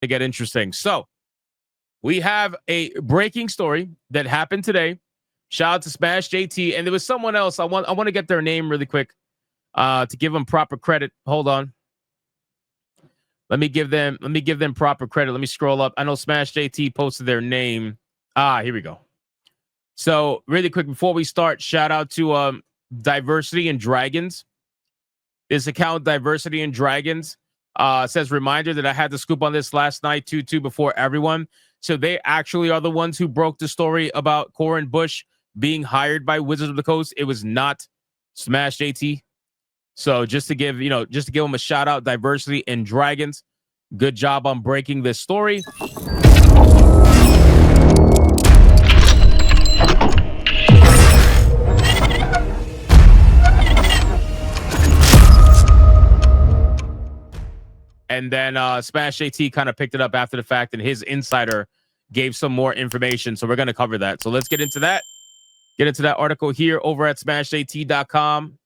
to get interesting. So we have a breaking story that happened today. Shout out to Smash JT, and there was someone else. I want to get their name really quick to give them proper credit. Hold on. Let me give them proper credit. Let me scroll up. I know Smash JT posted their name. Here we go. So really quick before we start, shout out to Diversity and Dragons. This account, Diversity and Dragons, says reminder that I had the scoop on this last night, 2-2 before everyone. So they actually are the ones who broke the story about Corin Bush being hired by Wizards of the Coast. It was not Smash JT. So just to give them a shout out, Diversity and Dragons. Good job on breaking this story. And then Smash JT kind of picked it up after the fact, and his insider gave some more information. So we're going to cover that. So let's get into that. Get into that article here over at smashjt.com.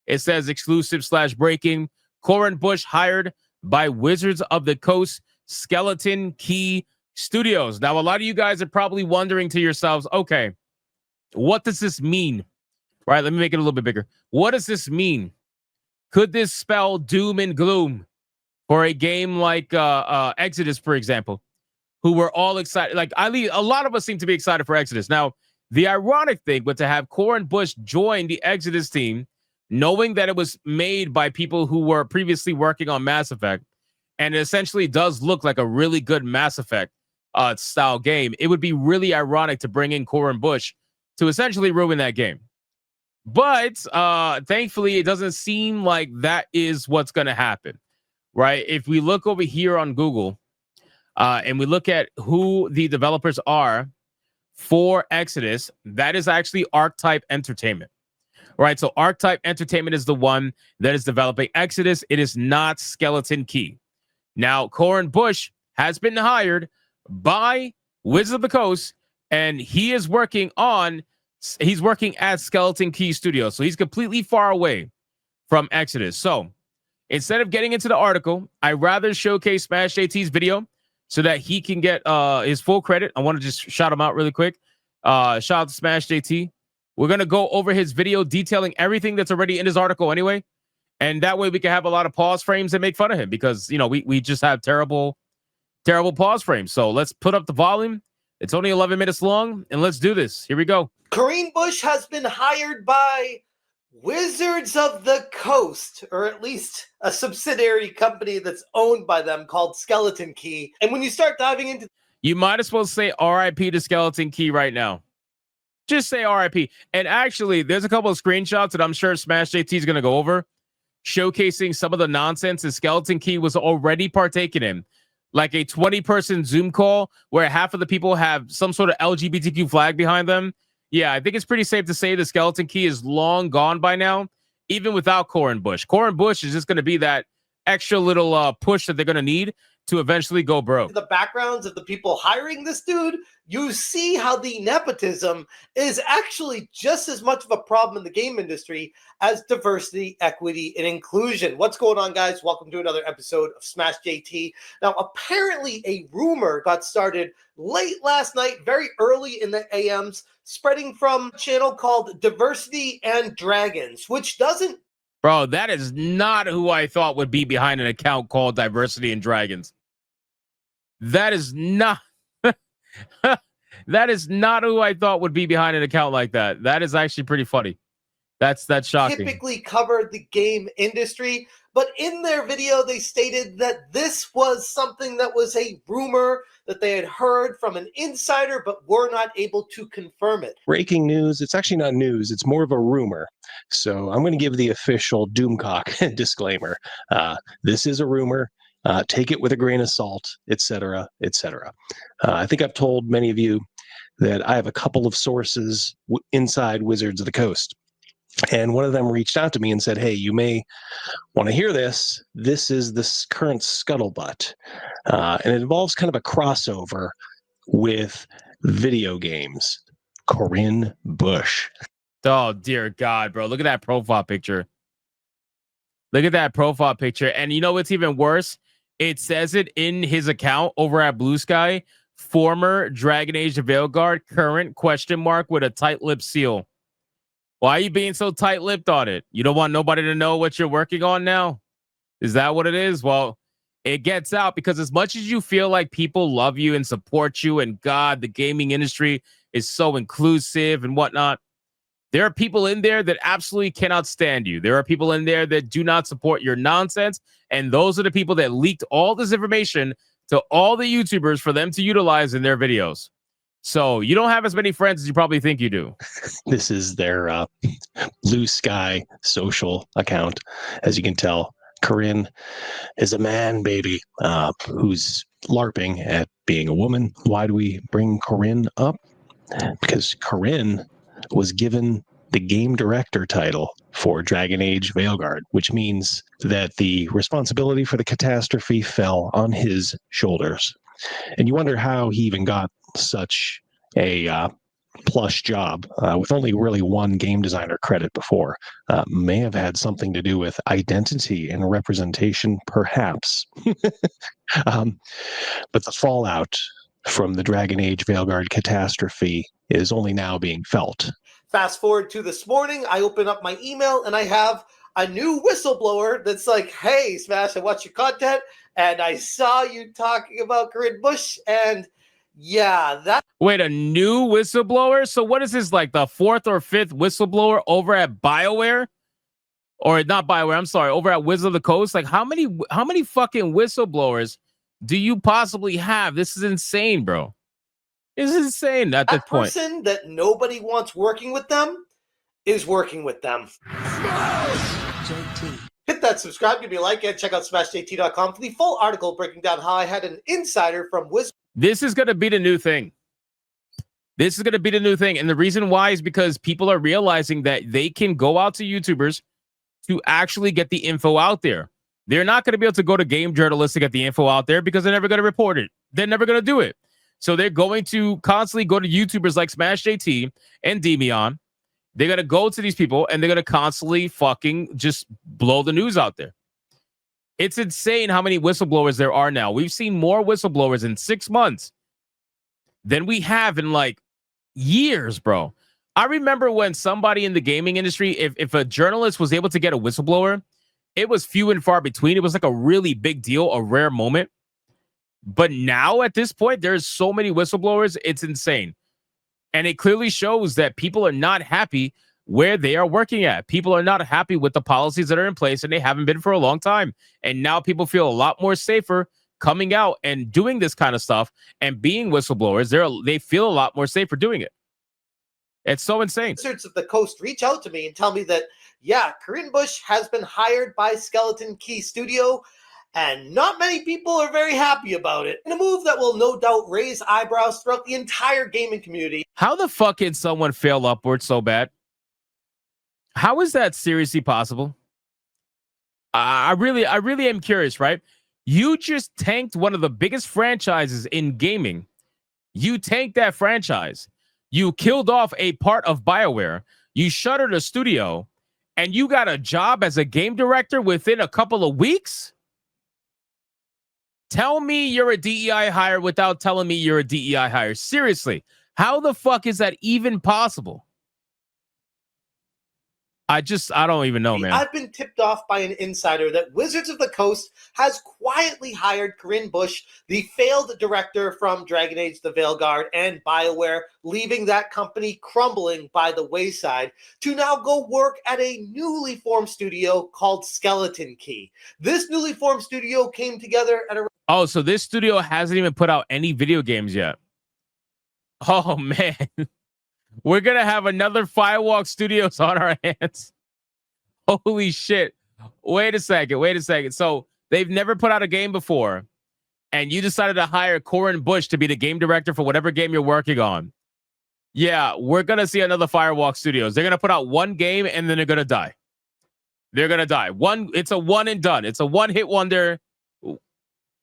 It says exclusive/breaking. Corin Bush hired by Wizards of the Coast Skeleton Key Studios. Now, a lot of you guys are probably wondering to yourselves, okay, what does this mean? Right, let me make it a little bit bigger. What does this mean? Could this spell doom and gloom for a game like Exodus, for example, who were all excited? Like, a lot of us seem to be excited for Exodus. Now, the ironic thing was to have Corin Bush join the Exodus team, knowing that it was made by people who were previously working on Mass Effect, and it essentially does look like a really good Mass Effect style game. It would be really ironic to bring in Corin Bush to essentially ruin that game. But thankfully, it doesn't seem like that is what's going to happen, right? If we look over here on Google and we look at who the developers are for Exodus, that is actually Archetype Entertainment. Right, so Archetype Entertainment is the one that is developing Exodus. It is not Skeleton Key. Now, Corin Bush has been hired by Wizards of the Coast, and he is working at Skeleton Key Studios. So he's completely far away from Exodus. So instead of getting into the article, I rather showcase Smash JT's video so that he can get his full credit. I want to just shout him out really quick. Shout out to Smash JT. We're going to go over his video detailing everything that's already in his article anyway. And that way we can have a lot of pause frames and make fun of him because, we just have terrible pause frames. So let's put up the volume. It's only 11 minutes long, and let's do this. Here we go. Corin Bush has been hired by Wizards of the Coast, or at least a subsidiary company that's owned by them called Skeleton Key. And when you start diving into... You might as well say RIP to Skeleton Key right now. Just say RIP. And actually, there's a couple of screenshots that I'm sure Smash JT is going to go over, showcasing some of the nonsense that Skeleton Key was already partaking in. Like a 20-person Zoom call where half of the people have some sort of LGBTQ flag behind them. Yeah, I think it's pretty safe to say the Skeleton Key is long gone by now, even without Corin Bush. Corin Bush is just going to be that extra little push that they're going to need to eventually go broke. The backgrounds of the people hiring this dude, you see how the nepotism is actually just as much of a problem in the game industry as diversity, equity, and inclusion. What's going on, guys? Welcome to another episode of Smash JT. Now, apparently a rumor got started late last night, very early in the AMs, spreading from a channel called Diversity and Dragons, which doesn't... Bro, that is not who I thought would be behind an account called Diversity and Dragons. That is not that is not who I thought would be behind an account like that. That is actually pretty funny. That's shocking. Typically covered the game industry, but in their video they stated that this was something that was a rumor that they had heard from an insider, but were not able to confirm it. Breaking news. It's actually not news. It's more of a rumor. So I'm going to give the official Doomcock disclaimer. This is a rumor. Take it with a grain of salt, etc., etc. I think I've told many of you that I have a couple of sources inside Wizards of the Coast. And one of them reached out to me and said, hey, you may want to hear this. This is this current scuttlebutt. And it involves kind of a crossover with video games. Corin Bush. Oh, dear God, bro. Look at that profile picture. Look at that profile picture. And you know what's even worse It says it in his account over at Blue Sky. Former Dragon Age Veilguard, current question mark with a tight-lipped seal. Why are you being so tight-lipped on it? You don't want nobody to know what you're working on now? Is that what it is? Well, it gets out because as much as you feel like people love you and support you, and God, the gaming industry is so inclusive and whatnot, there are people in there that absolutely cannot stand you. There are people in there that do not support your nonsense, and those are the people that leaked all this information to all the YouTubers for them to utilize in their videos. So you don't have as many friends as you probably think you do. This is their Blue Sky social account. As you can tell, Corinne is a man baby who's LARPing at being a woman. Why do we bring Corinne up? Because Corinne was given the game director title for Dragon Age Veilguard, which means that the responsibility for the catastrophe fell on his shoulders. And you wonder how he even got such a plush job with only really one game designer credit before. May have had something to do with identity and representation, perhaps. But the fallout from the Dragon Age Veilguard catastrophe is only now being felt. Fast forward to this morning, I open up my email and I have a new whistleblower that's like, hey, Smash, I watch your content and I saw you talking about Corinne Bush. And yeah, that. Wait, a new whistleblower? So what is this, like the fourth or fifth whistleblower over at BioWare? Or not BioWare, I'm sorry, over at Wizard of the Coast? Like how many fucking whistleblowers do you possibly have? This is insane, bro. This is insane at this point. That person that nobody wants working with them is working with them. Hit that subscribe, give me a like, and check out smashjt.com for the full article breaking down how I had an insider from Wizard. This is going to be the new thing. This is going to be the new thing. And the reason why is because people are realizing that they can go out to YouTubers to actually get the info out there. They're not going to be able to go to game journalists to get the info out there because they're never going to report it. They're never going to do it. So they're going to constantly go to YouTubers like SmashJT and Demion. They're going to go to these people and they're going to constantly fucking just blow the news out there. It's insane how many whistleblowers there are now. We've seen more whistleblowers in 6 months than we have in like years, bro. I remember when somebody in the gaming industry, if a journalist was able to get a whistleblower, it was few and far between. It was like a really big deal, a rare moment. But now at this point, there's so many whistleblowers, it's insane. And it clearly shows that people are not happy where they are working at. People are not happy with the policies that are in place, and they haven't been for a long time. And now people feel a lot more safer coming out and doing this kind of stuff and being whistleblowers. They feel a lot more safer doing it. It's so insane. Wizards of the Coast reach out to me and tell me that, yeah, Corinne Bush has been hired by Skeleton Key Studio, and not many people are very happy about it. In a move that will no doubt raise eyebrows throughout the entire gaming community. How the fuck can someone fail upward so bad? How is that seriously possible? I really am curious, right? You just tanked one of the biggest franchises in gaming. You tanked that franchise. You killed off a part of BioWare. You shuttered a studio, and you got a job as a game director within a couple of weeks? Tell me you're a DEI hire without telling me you're a DEI hire. Seriously, how the fuck is that even possible? I don't even know, man. I've been tipped off by an insider that Wizards of the Coast has quietly hired Corinne Bush, the failed director from Dragon Age the Veilguard and BioWare, leaving that company crumbling by the wayside, to now go work at a newly formed studio called Skeleton Key. This newly formed studio came together at a... Oh, so this studio hasn't even put out any video games yet. Oh, man. We're going to have another Firewalk Studios on our hands. Holy shit. Wait a second. So they've never put out a game before, and you decided to hire Corinne Bush to be the game director for whatever game you're working on. Yeah, we're going to see another Firewalk Studios. They're going to put out one game, and then they're going to die. They're going to die. It's a one and done. It's a one-hit wonder.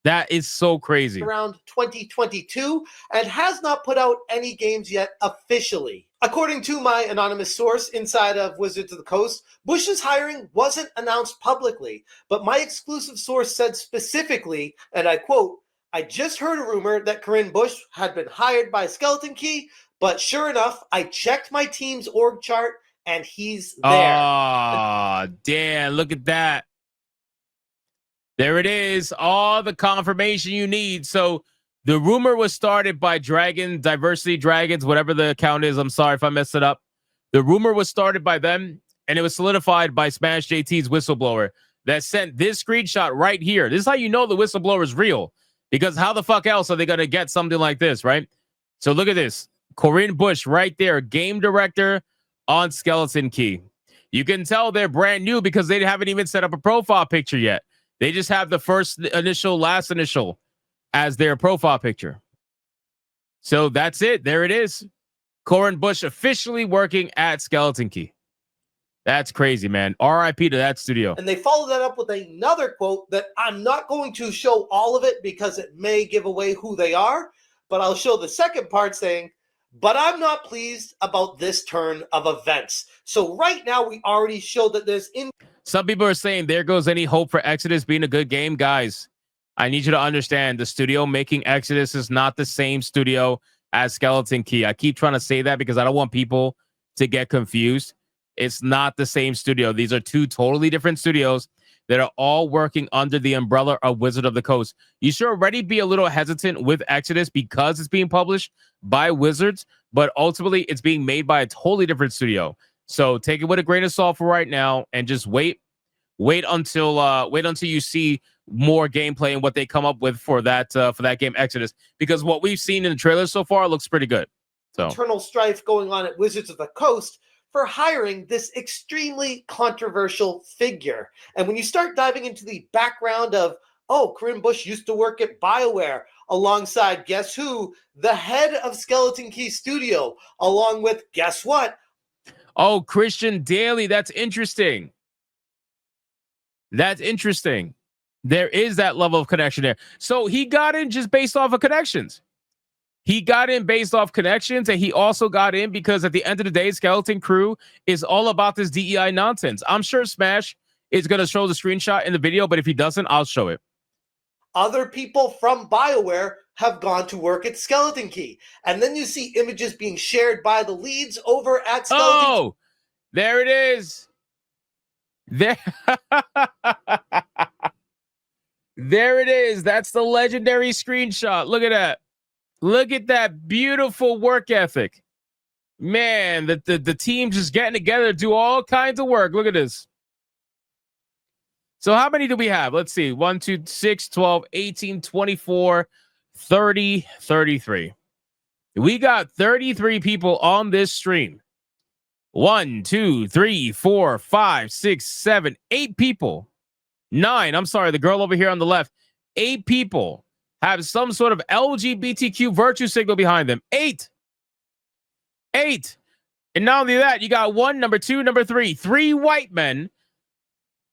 That is so crazy. Around 2022 and has not put out any games yet officially. According to my anonymous source inside of Wizards of the Coast, Bush's hiring wasn't announced publicly, but my exclusive source said specifically, and I quote, "I just heard a rumor that Corinne Bush had been hired by Skeleton Key, but sure enough, I checked my team's org chart and he's there." Oh, damn, look at that. There it is, all the confirmation you need. So the rumor was started by Diversity Dragons, whatever the account is. I'm sorry if I messed it up. The rumor was started by them, and it was solidified by Smash JT's whistleblower that sent this screenshot right here. This is how you know the whistleblower is real, because how the fuck else are they going to get something like this, right? So look at this. Corinne Bush right there, game director on Skeleton Key. You can tell they're brand new because they haven't even set up a profile picture yet. They just have the first initial, last initial as their profile picture. So that's it. There it is. Corinne Bush officially working at Skeleton Key. That's crazy, man. RIP to that studio. And they followed that up with another quote that I'm not going to show all of it because it may give away who they are, but I'll show the second part saying, "But I'm not pleased about this turn of events." So right now we already showed that there's Some people are saying there goes any hope for Exodus being a good game. Guys, I need you to understand the studio making Exodus is not the same studio as Skeleton Key. I keep trying to say that because I don't want people to get confused. It's not the same studio. These are two totally different studios that are all working under the umbrella of Wizard of the Coast. You should already be a little hesitant with Exodus because it's being published by Wizards, but ultimately it's being made by a totally different studio. So take it with a grain of salt for right now and just wait until you see more gameplay and what they come up with for that game Exodus, because what we've seen in the trailer so far looks pretty good. So internal strife going on at Wizards of the Coast for hiring this extremely controversial figure. And when you start diving into the background of, Corinne Bush used to work at BioWare alongside guess who? The head of Skeleton Key Studio, along with guess what? Oh, Christian Daly. That's interesting. That's interesting. There is that level of connection there. So he got in just based off of connections. He got in based off connections, and he also got in because at the end of the day, Skeleton Crew is all about this DEI nonsense. I'm sure Smash is going to show the screenshot in the video, but if he doesn't, I'll show it. Other people from BioWare have gone to work at Skeleton Key. And then you see images being shared by the leads over at Skeleton Key. Oh, there it is. There. There it is. That's the legendary screenshot. Look at that. Look at that beautiful work ethic. Man, the team just getting together to do all kinds of work. Look at this. So how many do we have? Let's see. 1, 2, 6, 12, 18, 24, 30, 33. We got 33 people on this stream. 1, 2, 3, 4, 5, 6, 7, 8 people. 9. I'm sorry, the girl over here on the left. 8 people have some sort of LGBTQ virtue signal behind them. 8. And not only that, you got 1, number 2, number 3. 3 white men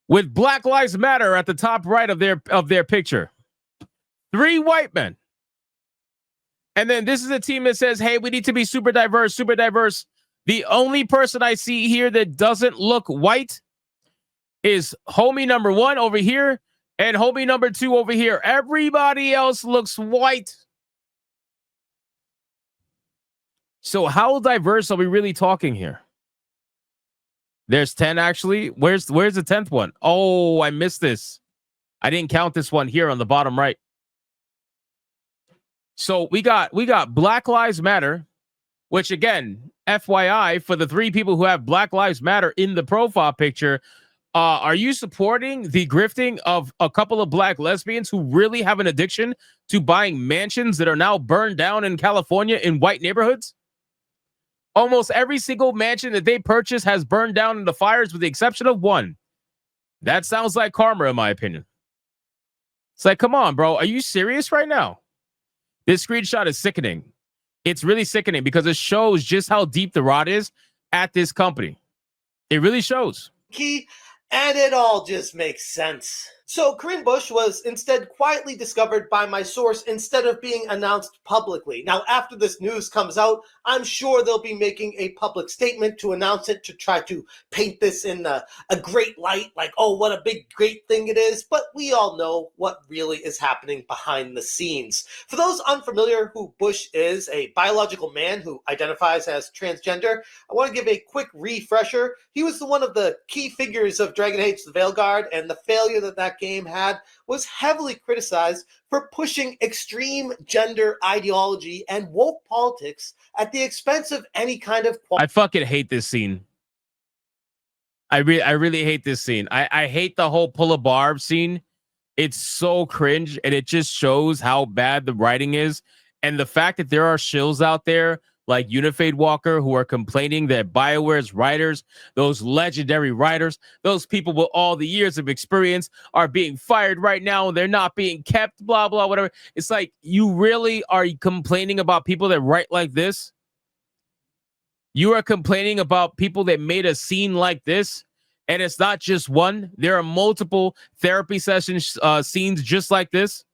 with Black Lives Matter at the top right of their picture. 3 white men. And then this is a team that says, hey, we need to be super diverse, super diverse. The only person I see here that doesn't look white is homie number 1 over here and homie number 2 over here. Everybody else looks white. So how diverse are we really talking here? There's 10 actually. Where's the 10th one? Oh, I missed this. I didn't count this one here on the bottom right. So we got Black Lives Matter, which again, FYI, for the 3 people who have Black Lives Matter in the profile picture, are you supporting the grifting of a couple of black lesbians who really have an addiction to buying mansions that are now burned down in California in white neighborhoods? Almost every single mansion that they purchase has burned down in the fires with the exception of 1. That sounds like karma, in my opinion. It's like, come on, bro. Are you serious right now? This screenshot is sickening. It's really sickening because it shows just how deep the rot is at this company. It really shows. Key, and it all just makes sense. So Corinne Bush was instead quietly discovered by my source instead of being announced publicly. Now, after this news comes out, I'm sure they'll be making a public statement to announce it, to try to paint this in a great light, like, oh, what a big, great thing it is. But we all know what really is happening behind the scenes. For those unfamiliar who Bush is, a biological man who identifies as transgender, I want to give a quick refresher. He was one of the key figures of Dragon Age the Veilguard, and the failure that game had was heavily criticized for pushing extreme gender ideology and woke politics at the expense of any kind of I fucking hate this scene. I really hate this scene. I hate the whole pull a barb scene. It's so cringe, and it just shows how bad the writing is. And the fact that there are shills out there like Unifade Walker who are complaining that BioWare's writers, those legendary writers, those people with all the years of experience are being fired right now and they're not being kept, blah, blah, whatever. It's like, you really are complaining about people that write like this? You are complaining about people that made a scene like this? And it's not just one. There are multiple therapy sessions, scenes just like this.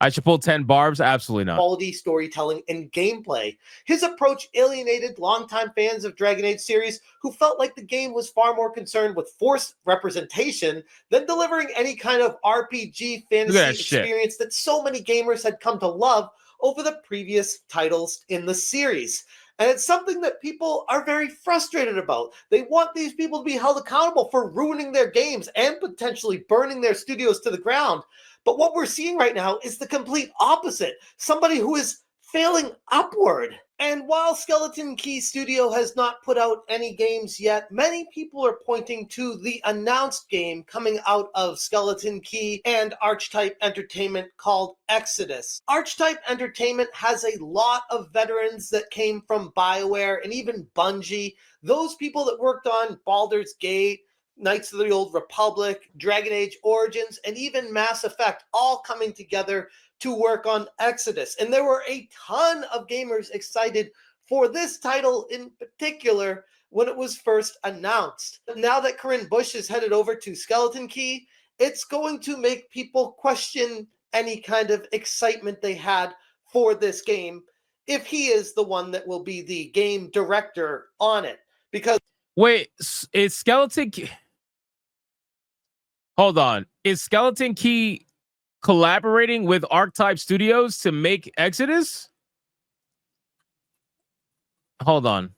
I should pull 10 barbs? Absolutely not. Quality storytelling and gameplay. His approach alienated longtime fans of Dragon Age series who felt like the game was far more concerned with forced representation than delivering any kind of RPG fantasy experience that so many gamers had come to love over the previous titles in the series. And it's something that people are very frustrated about. They want these people to be held accountable for ruining their games and potentially burning their studios to the ground. But what we're seeing right now is the complete opposite. Somebody who is failing upward. And while Skeleton Key Studio has not put out any games yet, many people are pointing to the announced game coming out of Skeleton Key and Archetype Entertainment called Exodus. Archetype Entertainment has a lot of veterans that came from BioWare and even Bungie. Those people that worked on Baldur's Gate, Knights of the Old Republic, Dragon Age Origins, and even Mass Effect all coming together to work on Exodus. And there were a ton of gamers excited for this title in particular when it was first announced. Now that Corinne Bush is headed over to Skeleton Key, it's going to make people question any kind of excitement they had for this game if he is the one that will be the game director on it. Because wait, is Skeleton Key... Hold on. Is Skeleton Key collaborating with Archetype Studios to make Exodus? Hold on.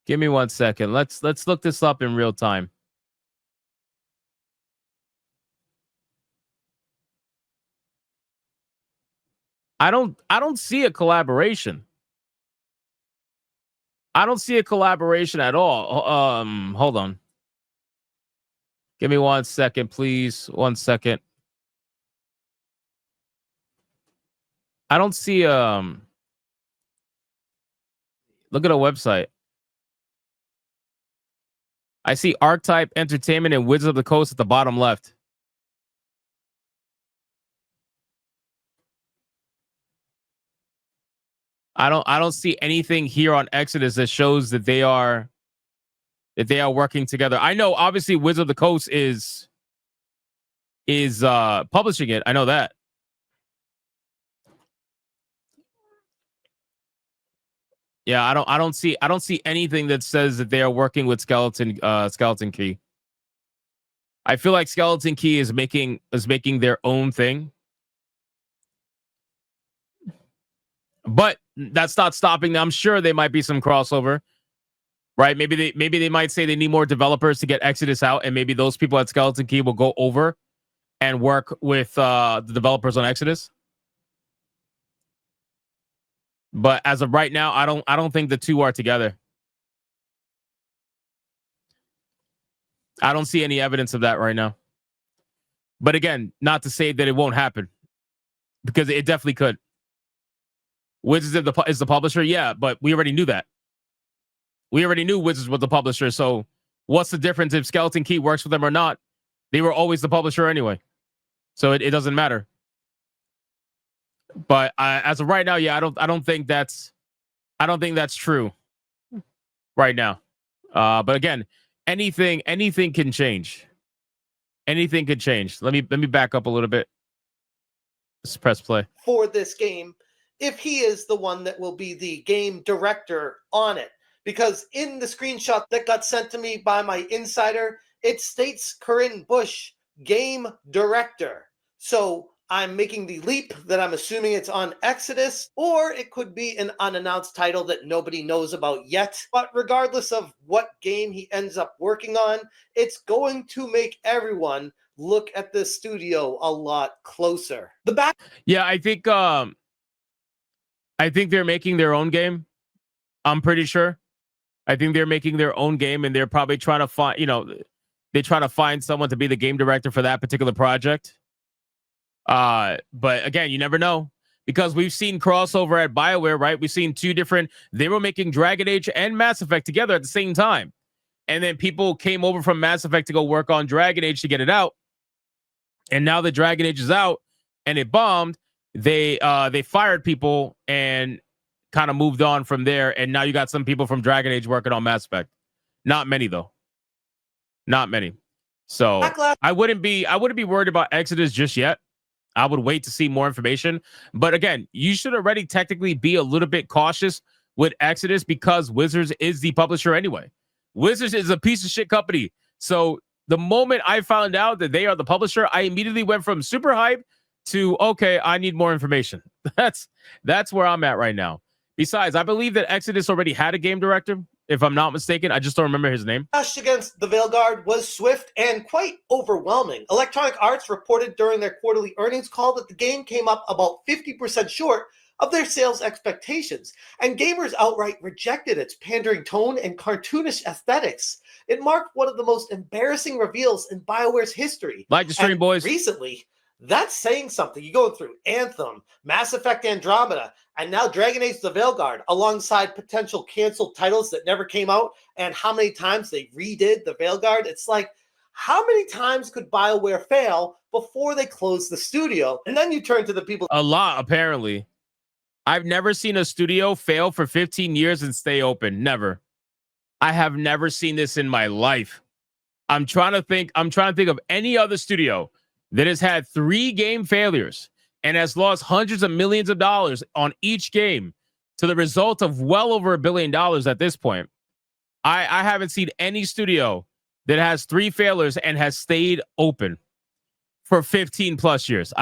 Give me 1 second. Let's look this up in real time. I don't see a collaboration. I don't see a collaboration at all. Hold on. Give me 1 second, please. 1 second. I don't see look at a website. I see Archetype Entertainment and Wizards of the Coast at the bottom left. I don't see anything here on Exodus that shows that they are working together. I know obviously Wizards of the Coast is publishing it. I know that. Yeah, I don't see anything that says that they are working with Skeleton Key. I feel like Skeleton Key is making their own thing. But that's not stopping them. I'm sure there might be some crossover, right? Maybe they might say they need more developers to get Exodus out, and maybe those people at Skeleton Key will go over and work with the developers on Exodus. But as of right now, I don't think the two are together. I don't see any evidence of that right now. But again, not to say that it won't happen, because it definitely could. Wizards is the publisher, yeah, but we already knew that. We already knew Wizards was the publisher, so what's the difference if Skeleton Key works for them or not? They were always the publisher anyway, so it doesn't matter. But as of right now, yeah, I don't think that's true right now. But again, anything can change. Anything could change. Let me back up a little bit. Let's press play. For this game, if he is the one that will be the game director on it. Because in the screenshot that got sent to me by my insider, it states Corinne Bush, game director. So I'm making the leap that I'm assuming it's on Exodus, or it could be an unannounced title that nobody knows about yet. But regardless of what game he ends up working on, it's going to make everyone look at this studio a lot closer. Yeah, I think they're making their own game. I'm pretty sure. I think they're making their own game, and they're probably trying to find, they try to find someone to be the game director for that particular project. But again, you never know, because we've seen crossover at BioWare, right? We've seen they were making Dragon Age and Mass Effect together at the same time. And then people came over from Mass Effect to go work on Dragon Age to get it out. And now that Dragon Age is out and it bombed, they fired people and kind of moved on from there. And now you got some people from Dragon Age working on Mass Effect. Not many though. Not many. So I wouldn't be worried about Exodus just yet. I would wait to see more information. But again, you should already technically be a little bit cautious with Exodus, because Wizards is the publisher anyway. Wizards is a piece of shit company. So the moment I found out that they are the publisher, I immediately went from super hype to, okay, I need more information. That's where I'm at right now. Besides, I believe that Exodus already had a game director, if I'm not mistaken. I just don't remember his name. Clash against the Veilguard was swift and quite overwhelming. Electronic Arts reported during their quarterly earnings call that the game came up about 50% short of their sales expectations, and gamers outright rejected its pandering tone and cartoonish aesthetics. It marked one of the most embarrassing reveals in BioWare's history. Like the stream, boys. Recently, that's saying something. You go through Anthem, Mass Effect Andromeda, and now Dragon Age the Veilguard, alongside potential canceled titles that never came out, and how many times they redid the Veilguard. It's like, how many times could BioWare fail before they close the studio? And then you turn to the people. A lot, apparently. I've never seen a studio fail for 15 years and stay open. Never. I have never seen this in my life. I'm trying to think of any other studio that has had 3 game failures and has lost hundreds of millions of dollars on each game to the result of well over $1 billion at this point. I haven't seen any studio that has 3 failures and has stayed open for 15 plus years.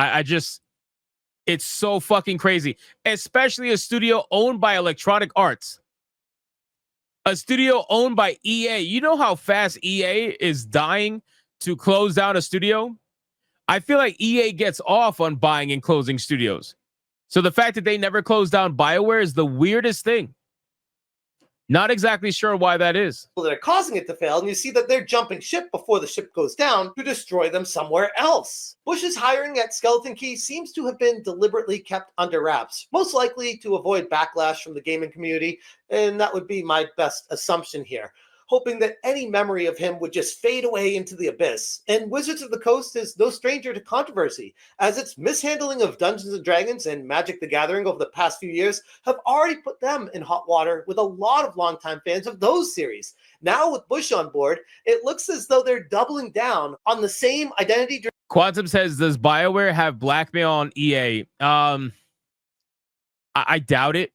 It's so fucking crazy, especially a studio owned by Electronic Arts. A studio owned by EA. You know how fast EA is dying to close down a studio? I feel like EA gets off on buying and closing studios. So the fact that they never closed down BioWare is the weirdest thing. Not exactly sure why that is. That are causing it to fail, and you see that they're jumping ship before the ship goes down to destroy them somewhere else. Bush's hiring at Skeleton Key seems to have been deliberately kept under wraps, most likely to avoid backlash from the gaming community, and that would be my best assumption here, hoping that any memory of him would just fade away into the abyss. And Wizards of the Coast is no stranger to controversy, as its mishandling of Dungeons & Dragons and Magic the Gathering over the past few years have already put them in hot water with a lot of longtime fans of those series. Now with Bush on board, it looks as though they're doubling down on the same identity. Quantum says, does BioWare have blackmail on EA? I doubt it.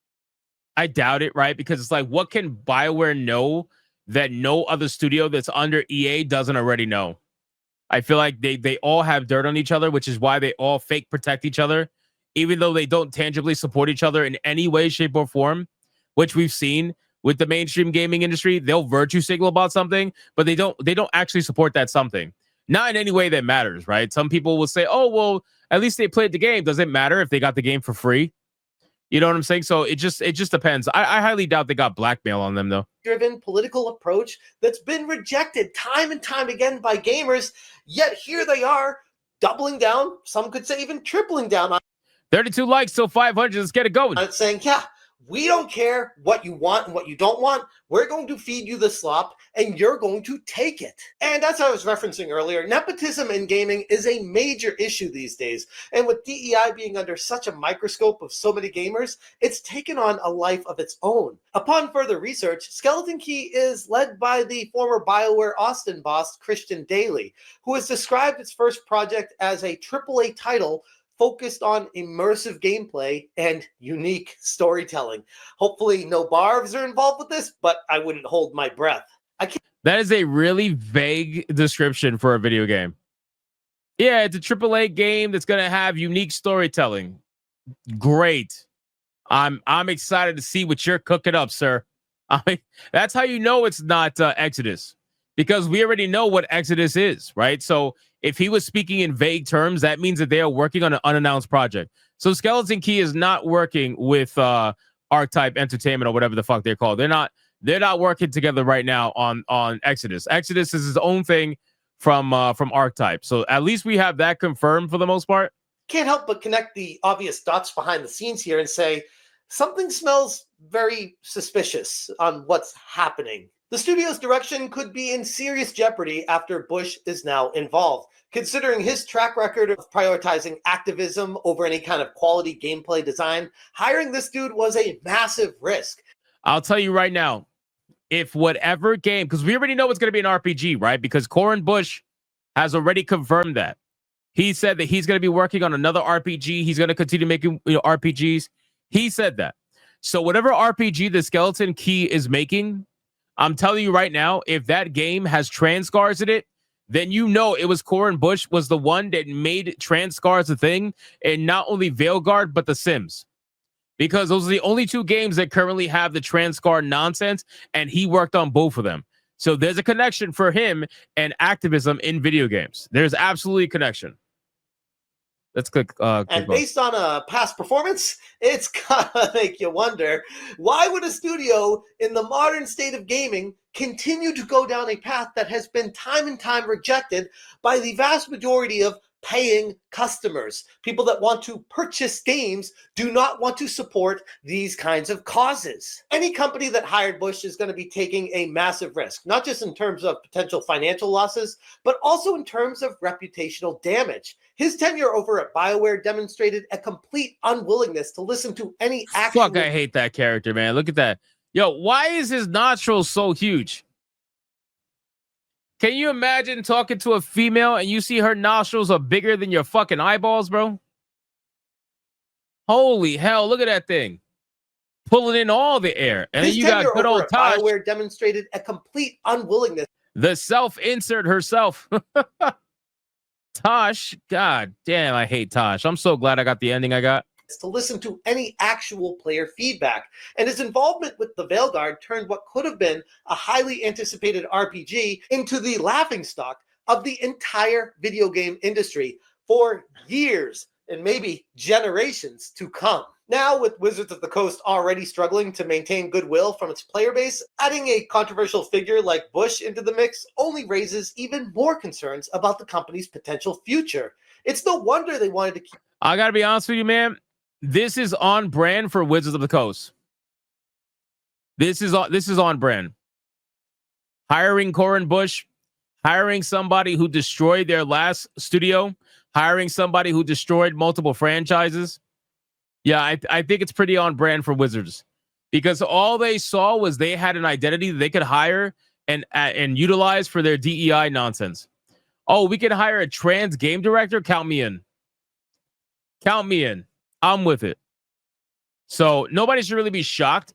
I doubt it, right? Because it's like, what can BioWare know that no other studio that's under EA doesn't already know? I feel like they all have dirt on each other, which is why they all fake protect each other, even though they don't tangibly support each other in any way, shape, or form, which we've seen with the mainstream gaming industry. They'll virtue signal about something, but they don't actually support that something. Not in any way that matters, right? Some people will say, oh, well, at least they played the game. Does it matter if they got the game for free? You know what I'm saying? So it just depends. I highly doubt they got blackmail on them, though. Driven political approach that's been rejected time and time again by gamers, yet here they are doubling down, some could say even tripling down on 32 likes till 500. Let's get it going. it, saying, yeah, We don't care what you want and what you don't want. We're going to feed you the slop and you're going to take it. And as I was referencing earlier, nepotism in gaming is a major issue these days. And with DEI being under such a microscope of so many gamers, it's taken on a life of its own. Upon further research, Skeleton Key is led by the former BioWare Austin boss, Christian Daly, who has described its first project as a AAA title focused on immersive gameplay and unique storytelling. Hopefully no barbs are involved with this, but I wouldn't hold my breath. That is a really vague description for a video game. Yeah, it's a AAA game that's going to have unique storytelling. Great. I'm excited to see what you're cooking up, sir. I mean, that's how you know it's not Exodus, because we already know what Exodus is, right? So if he was speaking in vague terms, that means that they are working on an unannounced project. So Skeleton Key is not working with Archetype Entertainment or whatever the fuck they're called. They're not working together right now on Exodus. Exodus is his own thing from Archetype. So at least we have that confirmed for the most part. Can't help but connect the obvious dots behind the scenes here and say something smells very suspicious on what's happening. The studio's direction could be in serious jeopardy after Bush is now involved. Considering his track record of prioritizing activism over any kind of quality gameplay design, hiring this dude was a massive risk. I'll tell you right now, if whatever game, because we already know it's going to be an RPG, right? Because Corin Bush has already confirmed that. He said that he's going to be working on another RPG. He's going to continue making RPGs. He said that. So whatever RPG the Skeleton Key is making, I'm telling you right now, if that game has Transcars in it, then you know it was Corin Bush was the one that made Transcars a thing, and not only Veilguard, but The Sims. Because those are the only two games that currently have the Transcar nonsense, and he worked on both of them. So there's a connection for him and activism in video games. There's absolutely a connection. Let's click. And based on a past performance, it's gotta make you wonder, why would a studio in the modern state of gaming continue to go down a path that has been time and time rejected by the vast majority of paying customers? People that want to purchase games do not want to support these kinds of causes. Any company that hired Bush is going to be taking a massive risk, not just in terms of potential financial losses, but also in terms of reputational damage. His tenure over at BioWare demonstrated a complete unwillingness to listen to any actual... Fuck, I hate that character, man. Look at that. Yo, why is his nostrils so huge? Can you imagine talking to a female and you see her nostrils are bigger than your fucking eyeballs, bro? Holy hell, look at that thing. Pulling in all the air. And then you got good old Tosh. BioWare demonstrated a complete unwillingness. The self-insert herself. Tosh, god damn, I hate Tosh. I'm so glad I got the ending I got. To listen to any actual player feedback. And his involvement with the Veilguard turned what could have been a highly anticipated RPG into the laughingstock of the entire video game industry for years and maybe generations to come. Now, with Wizards of the Coast already struggling to maintain goodwill from its player base, adding a controversial figure like Bush into the mix only raises even more concerns about the company's potential future. It's no wonder they wanted to keep... I gotta be honest with you, man. This is on brand for Wizards of the Coast. This is on brand. Hiring Corin Bush, hiring somebody who destroyed their last studio, hiring somebody who destroyed multiple franchises. Yeah, I think it's pretty on brand for Wizards, because all they saw was they had an identity that they could hire and utilize for their DEI nonsense. Oh, we can hire a trans game director? Count me in. Count me in. I'm with it. So nobody should really be shocked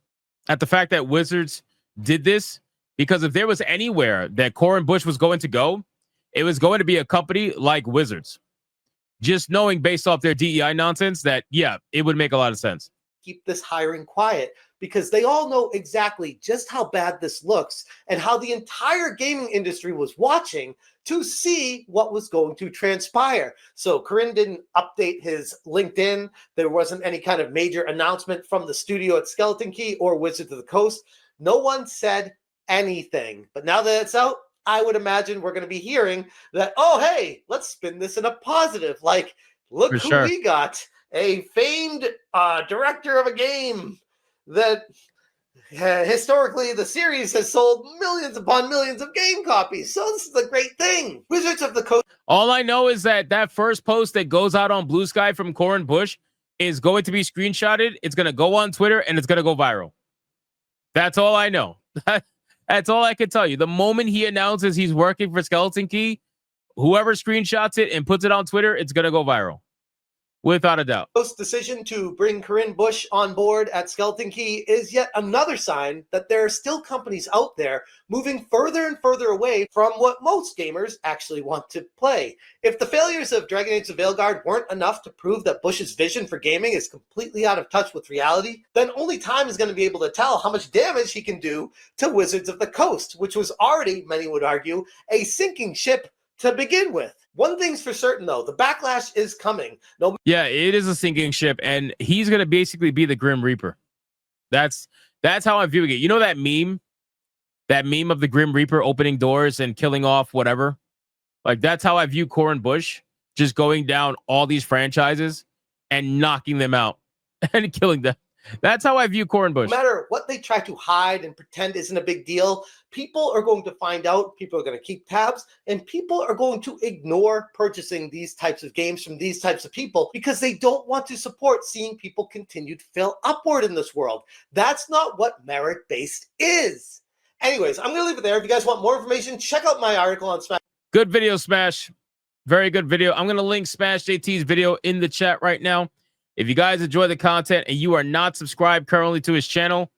at the fact that Wizards did this, because if there was anywhere that Corin Bush was going to go, it was going to be a company like Wizards. Just knowing based off their DEI nonsense that, yeah, it would make a lot of sense. Keep this hiring quiet, because they all know exactly just how bad this looks and how the entire gaming industry was watching to see what was going to transpire. So Corinne didn't update his LinkedIn. There wasn't any kind of major announcement from the studio at Skeleton Key or Wizards of the Coast. No one said anything. But now that it's out, I would imagine we're going to be hearing that, oh, hey, let's spin this in a positive. Like, look who we got. A famed director of a game that historically the series has sold millions upon millions of game copies. So this is a great thing. Wizards of the Coast. All I know is that first post that goes out on Blue Sky from Corin Bush is going to be screenshotted. It's going to go on Twitter and it's going to go viral. That's all I know. That's all I can tell you. The moment he announces he's working for Skeleton Key, whoever screenshots it and puts it on Twitter, it's going to go viral. Without a doubt. Decision to bring Corinne Bush on board at Skeleton Key is yet another sign that there are still companies out there moving further and further away from what most gamers actually want to play. If the failures of Dragon Age of Veilguard weren't enough to prove that Bush's vision for gaming is completely out of touch with reality, then only time is going to be able to tell how much damage he can do to Wizards of the Coast, which was already, many would argue, a sinking ship to begin with. One thing's for certain, though, the backlash is coming. Yeah, it is a sinking ship, and he's going to basically be the Grim Reaper. That's how I'm viewing it. You know that meme? That meme of the Grim Reaper opening doors and killing off whatever? Like, that's how I view Corin Bush, just going down all these franchises and knocking them out and killing them. That's how I view Corin Bush. No matter what they try to hide and pretend isn't a big deal, people are going to find out, people are going to keep tabs, and people are going to ignore purchasing these types of games from these types of people because they don't want to support seeing people continue to fail upward in this world. That's not what merit-based is. Anyways, I'm going to leave it there. If you guys want more information, check out my article on Smash. Good video, Smash. Very good video. I'm going to link Smash JT's video in the chat right now. If you guys enjoy the content and you are not subscribed currently to his channel,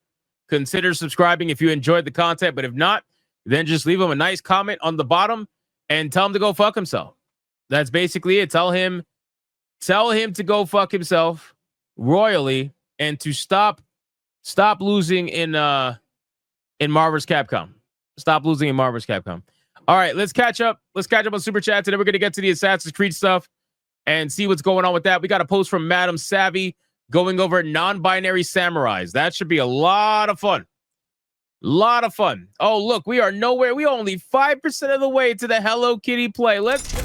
consider subscribing if you enjoyed the content. But if not, then just leave him a nice comment on the bottom and tell him to go fuck himself. That's basically it. Tell him to go fuck himself royally and to stop losing in Marvel's Capcom. Stop losing in Marvel's Capcom. All right, let's catch up. Let's catch up on Super Chats, and then we're going to get to the Assassin's Creed stuff and see what's going on with that. We got a post from Madam Savvy going over non-binary samurais. That should be a lot of fun. Oh, look, we are nowhere. We are only 5% of the way to the Hello Kitty play. Let's go.